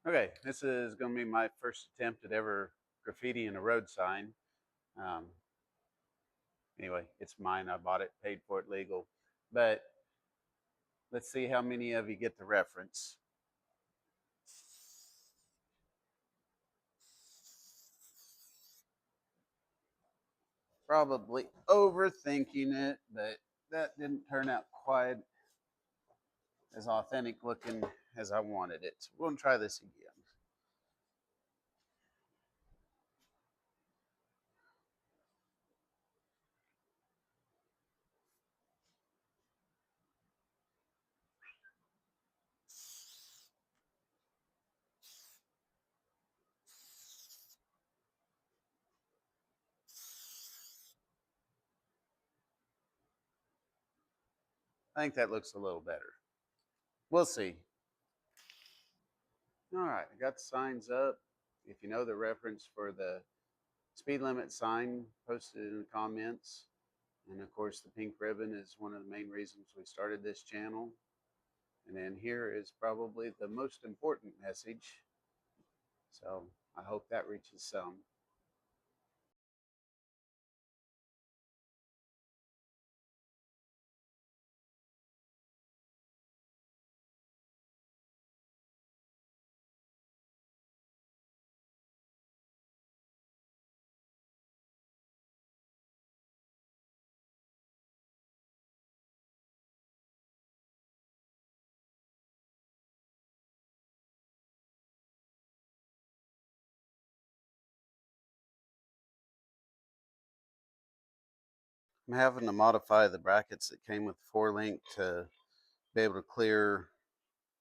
Okay, this is going to be my first attempt at ever graffitiing a road sign. Um, anyway, it's mine. I bought it, paid for it legal. But let's see how many of you get the reference. Probably overthinking it, but that didn't turn out quite as authentic looking as I wanted it. So we're going to try this again. I think that looks a little better. We'll see. All right, I got the signs up. If you know the reference for the speed limit sign, post it in the comments. And of course, the pink ribbon is one of the main reasons we started this channel. And then here is probably the most important message. So I hope that reaches some. I'm having to modify the brackets that came with the 4-link to be able to clear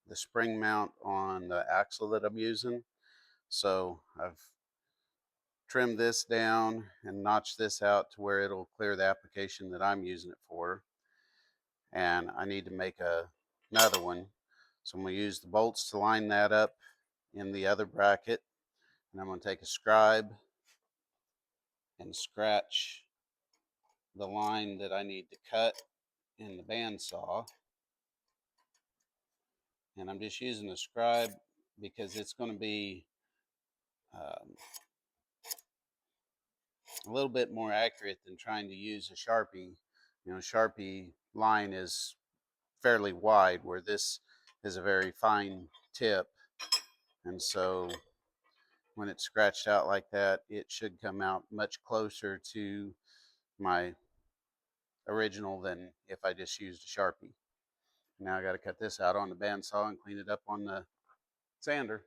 the spring mount on the axle that I'm using. So I've trimmed this down and notched this out to where it'll clear the application that I'm using it for. And I need to make another one. So I'm going to use the bolts to line that up in the other bracket. And I'm going to take a scribe and scratch the line that I need to cut in the bandsaw. And I'm just using a scribe because it's going to be um, a little bit more accurate than trying to use a Sharpie. You know, Sharpie line is fairly wide, where this is a very fine tip. And so when it's scratched out like that, it should come out much closer to my original than if I just used a Sharpie. Now I got to cut this out on the bandsaw and clean it up on the sander.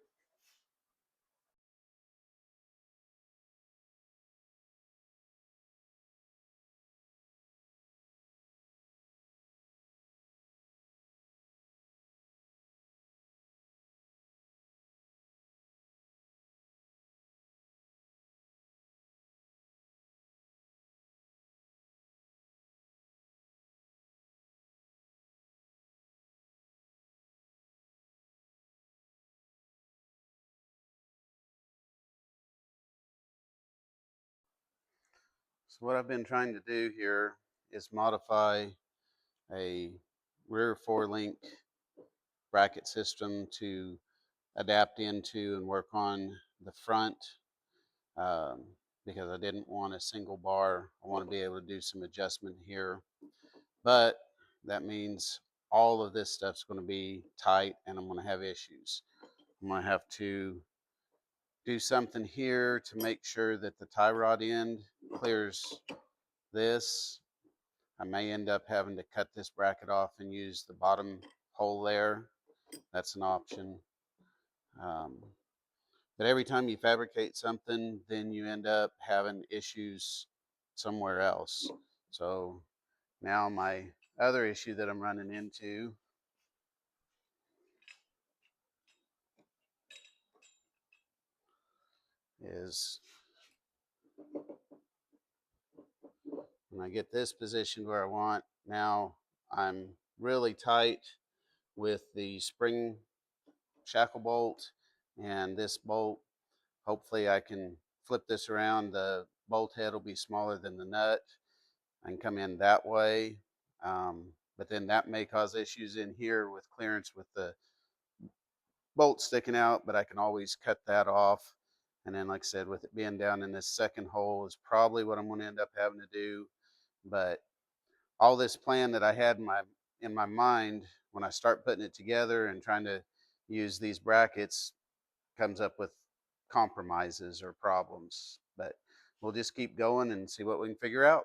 So what I've been trying to do here is modify a rear 4-link bracket system to adapt into and work on the front, um, because I didn't want a single bar. I want to be able to do some adjustment here, but that means all of this stuff's going to be tight and I'm going to have issues. I'm going to have to do something here to make sure that the tie rod end clears this. I may end up having to cut this bracket off and use the bottom hole there. That's an option. Um, but every time you fabricate something, then you end up having issues somewhere else. So now my other issue that I'm running into is when I get this positioned where I want, now I'm really tight with the spring shackle bolt and this bolt. Hopefully I can flip this around. The bolt head will be smaller than the nut. I can come in that way. But then that may cause issues in here with clearance with the bolt sticking out, but I can always cut that off. And then, like I said, with it being down in this second hole is probably what I'm going to end up having to do. But all this plan that I had in my mind, when I start putting it together and trying to use these brackets, comes up with compromises or problems. But we'll just keep going and see what we can figure out.